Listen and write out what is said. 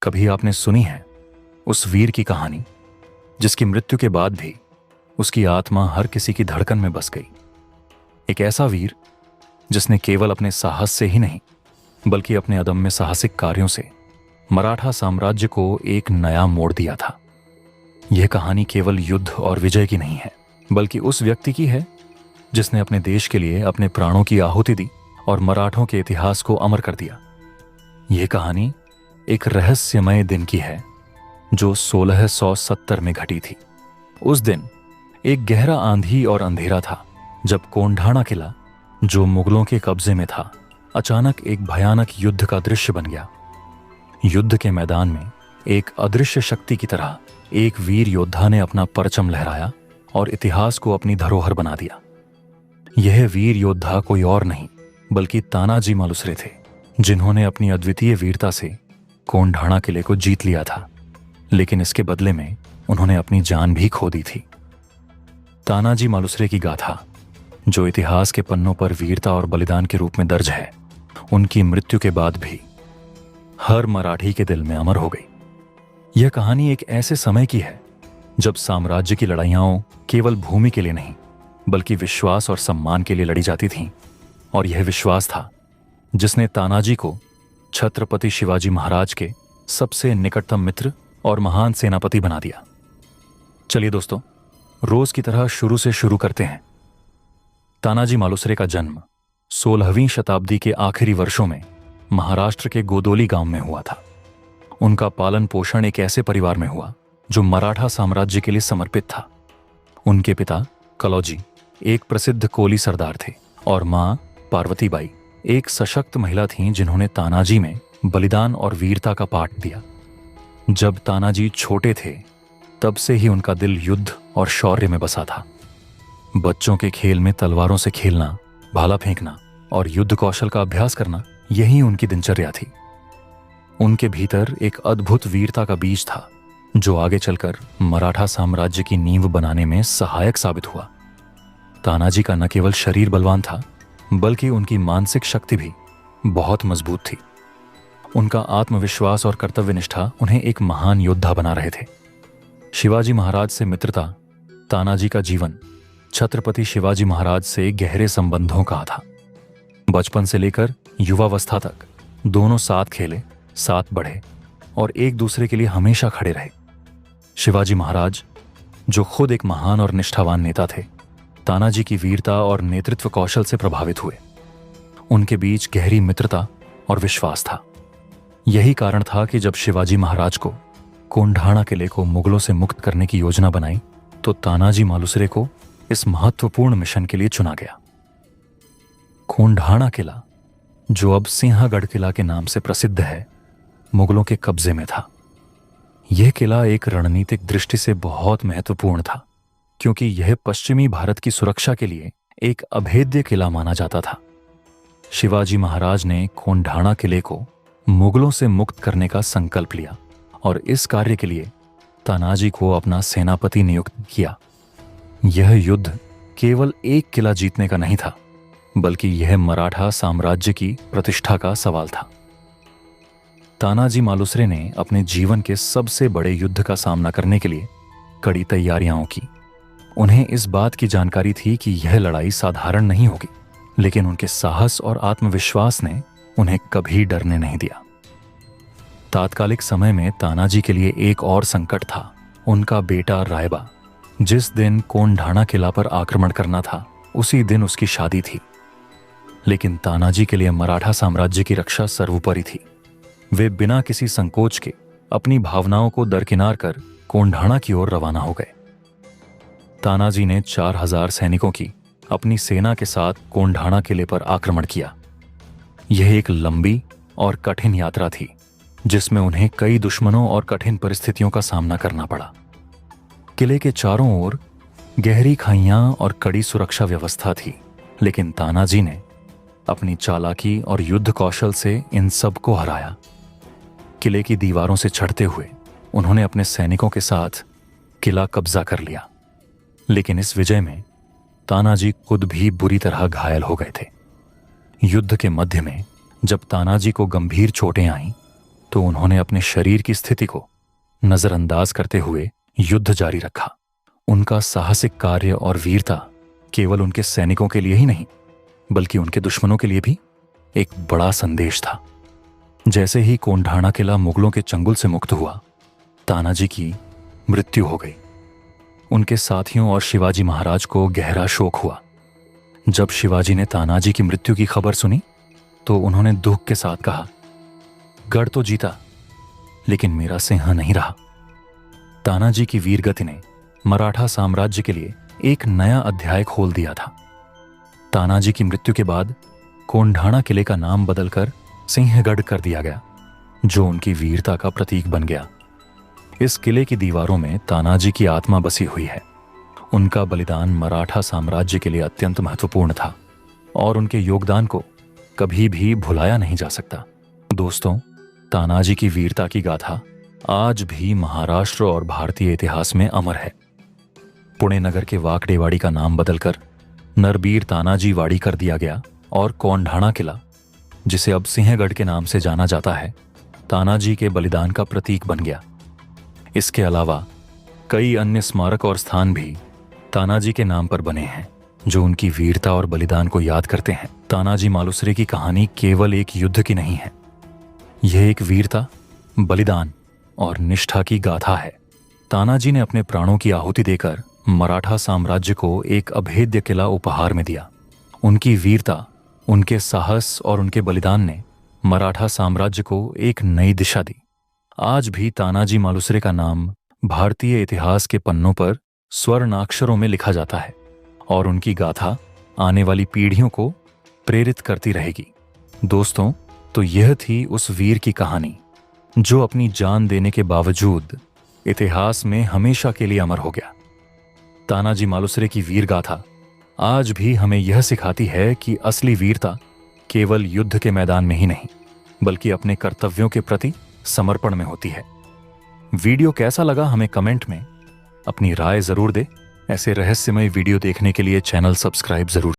कभी आपने सुनी है उस वीर की कहानी जिसकी मृत्यु के बाद भी उसकी आत्मा हर किसी की धड़कन में बस गई। एक ऐसा वीर जिसने केवल अपने साहस से ही नहीं बल्कि अपने अदम्य साहसिक कार्यों से मराठा साम्राज्य को एक नया मोड़ दिया था। यह कहानी केवल युद्ध और विजय की नहीं है, बल्कि उस व्यक्ति की है जिसने अपने देश के लिए अपने प्राणों की आहुति दी और मराठों के इतिहास को अमर कर दिया। यह कहानी एक रहस्यमय दिन की है जो 1670 में घटी थी। उस दिन एक गहरा आंधी और अंधेरा था जब कोंढाणा किला, जो मुगलों के कब्जे में था, अचानक एक भयानक युद्ध का दृश्य बन गया। युद्ध के मैदान में एक अदृश्य शक्ति की तरह एक वीर योद्धा ने अपना परचम लहराया और इतिहास को अपनी धरोहर बना दिया। यह वीर योद्धा कोई और नहीं बल्कि तानाजी मालुसरे थे, जिन्होंने अपनी अद्वितीय वीरता से कोंढाणा किले को जीत लिया था, लेकिन इसके बदले में उन्होंने अपनी जान भी खो दी थी। तानाजी मालुसरे की गाथा, जो इतिहास के पन्नों पर वीरता और बलिदान के रूप में दर्ज है, उनकी मृत्यु के बाद भी हर मराठी के दिल में अमर हो गई। यह कहानी एक ऐसे समय की है जब साम्राज्य की लड़ाइयां केवल भूमि के लिए नहीं बल्कि विश्वास और सम्मान के लिए लड़ी जाती थीं, और यह विश्वास था जिसने तानाजी को छत्रपति शिवाजी महाराज के सबसे निकटतम मित्र और महान सेनापति बना दिया। चलिए दोस्तों, रोज की तरह शुरू से शुरू करते हैं। तानाजी मालुसरे का जन्म 16वीं शताब्दी के आखिरी वर्षों में महाराष्ट्र के गोदोली गांव में हुआ था। उनका पालन पोषण एक ऐसे परिवार में हुआ जो मराठा साम्राज्य के लिए समर्पित था। उनके पिता कलौजी एक प्रसिद्ध कोली सरदार थे और मां पार्वतीबाई एक सशक्त महिला थीं जिन्होंने तानाजी में बलिदान और वीरता का पाठ दिया। जब तानाजी छोटे थे तब से ही उनका दिल युद्ध और शौर्य में बसा था। बच्चों के खेल में तलवारों से खेलना, भाला फेंकना और युद्ध कौशल का अभ्यास करना, यही उनकी दिनचर्या थी। उनके भीतर एक अद्भुत वीरता का बीज था जो आगे चलकर मराठा साम्राज्य की नींव बनाने में सहायक साबित हुआ। तानाजी का न केवल शरीर बलवान था बल्कि उनकी मानसिक शक्ति भी बहुत मजबूत थी। उनका आत्मविश्वास और कर्तव्यनिष्ठा उन्हें एक महान योद्धा बना रहे थे। शिवाजी महाराज से मित्रता, तानाजी का जीवन छत्रपति शिवाजी महाराज से गहरे संबंधों का था। बचपन से लेकर युवावस्था तक दोनों साथ खेले, साथ बढ़े और एक दूसरे के लिए हमेशा खड़े रहे। शिवाजी महाराज, जो खुद एक महान और निष्ठावान नेता थे, तानाजी की वीरता और नेतृत्व कौशल से प्रभावित हुए। उनके बीच गहरी मित्रता और विश्वास था। यही कारण था कि जब शिवाजी महाराज को कोंढाणा किले को मुगलों से मुक्त करने की योजना बनाई तो तानाजी मालुसरे को इस महत्वपूर्ण मिशन के लिए चुना गया। कोंढाणा किला, जो अब सिंहगढ़ किला के नाम से प्रसिद्ध है, मुगलों के कब्जे में था। यह किला एक रणनीतिक दृष्टि से बहुत महत्वपूर्ण था क्योंकि यह पश्चिमी भारत की सुरक्षा के लिए एक अभेद्य किला माना जाता था। शिवाजी महाराज ने कोंढाणा किले को मुगलों से मुक्त करने का संकल्प लिया और इस कार्य के लिए तानाजी को अपना सेनापति नियुक्त किया। यह युद्ध केवल एक किला जीतने का नहीं था बल्कि यह मराठा साम्राज्य की प्रतिष्ठा का सवाल था। तानाजी मालुसरे ने अपने जीवन के सबसे बड़े युद्ध का सामना करने के लिए कड़ी तैयारियां की। उन्हें इस बात की जानकारी थी कि यह लड़ाई साधारण नहीं होगी, लेकिन उनके साहस और आत्मविश्वास ने उन्हें कभी डरने नहीं दिया। तात्कालिक समय में तानाजी के लिए एक और संकट था, उनका बेटा रायबा। जिस दिन कोंढाणा किला पर आक्रमण करना था उसी दिन उसकी शादी थी, लेकिन तानाजी के लिए मराठा साम्राज्य की रक्षा सर्वोपरि थी। वे बिना किसी संकोच के अपनी भावनाओं को दरकिनार कर कोंढाणा की ओर रवाना हो गए। तानाजी ने 4000 सैनिकों की अपनी सेना के साथ कोंढाणा किले पर आक्रमण किया। यह एक लंबी और कठिन यात्रा थी जिसमें उन्हें कई दुश्मनों और कठिन परिस्थितियों का सामना करना पड़ा। किले के चारों ओर गहरी खाइयां और कड़ी सुरक्षा व्यवस्था थी, लेकिन तानाजी ने अपनी चालाकी और युद्ध कौशल से इन सब को हराया। किले की दीवारों से चढ़ते हुए उन्होंने अपने सैनिकों के साथ किला कब्जा कर लिया, लेकिन इस विजय में तानाजी खुद भी बुरी तरह घायल हो गए थे। युद्ध के मध्य में जब तानाजी को गंभीर चोटें आईं तो उन्होंने अपने शरीर की स्थिति को नजरअंदाज करते हुए युद्ध जारी रखा। उनका साहसिक कार्य और वीरता केवल उनके सैनिकों के लिए ही नहीं, बल्कि उनके दुश्मनों के लिए भी एक बड़ा संदेश था। जैसे ही कोंढाणा किला मुगलों के चंगुल से मुक्त हुआ, तानाजी की मृत्यु हो गई। उनके साथियों और शिवाजी महाराज को गहरा शोक हुआ। जब शिवाजी ने तानाजी की मृत्यु की खबर सुनी तो उन्होंने दुख के साथ कहा, गढ़ तो जीता, लेकिन मेरा सिंह नहीं रहा। तानाजी की वीरगति ने मराठा साम्राज्य के लिए एक नया अध्याय खोल दिया था। तानाजी की मृत्यु के बाद कोंढाणा किले का नाम बदलकर सिंहगढ़ कर दिया गया, जो उनकी वीरता का प्रतीक बन गया। इस किले की दीवारों में तानाजी की आत्मा बसी हुई है। उनका बलिदान मराठा साम्राज्य के लिए अत्यंत महत्वपूर्ण था और उनके योगदान को कभी भी भुलाया नहीं जा सकता। दोस्तों, तानाजी की वीरता की गाथा आज भी महाराष्ट्र और भारतीय इतिहास में अमर है। पुणे नगर के वाकडेवाड़ी का नाम बदलकर नरबीर तानाजी वाड़ी कर दिया गया और कोंढाणा किला, जिसे अब सिंहगढ़ के नाम से जाना जाता है, तानाजी के बलिदान का प्रतीक बन गया। इसके अलावा कई अन्य स्मारक और स्थान भी तानाजी के नाम पर बने हैं, जो उनकी वीरता और बलिदान को याद करते हैं। तानाजी मालुसरे की कहानी केवल एक युद्ध की नहीं है, यह एक वीरता, बलिदान और निष्ठा की गाथा है। तानाजी ने अपने प्राणों की आहुति देकर मराठा साम्राज्य को एक अभेद्य किला उपहार में दिया। उनकी वीरता, उनके साहस और उनके बलिदान ने मराठा साम्राज्य को एक नई दिशा दी। आज भी तानाजी मालुसरे का नाम भारतीय इतिहास के पन्नों पर स्वर्णाक्षरों में लिखा जाता है और उनकी गाथा आने वाली पीढ़ियों को प्रेरित करती रहेगी। दोस्तों, तो यह थी उस वीर की कहानी जो अपनी जान देने के बावजूद इतिहास में हमेशा के लिए अमर हो गया। तानाजी मालुसरे की वीर गाथा आज भी हमें यह सिखाती है कि असली वीरता केवल युद्ध के मैदान में ही नहीं, बल्कि अपने कर्तव्यों के प्रति समर्पण में होती है। वीडियो कैसा लगा हमें कमेंट में अपनी राय जरूर दे। ऐसे रहस्यमय वीडियो देखने के लिए चैनल सब्सक्राइब जरूर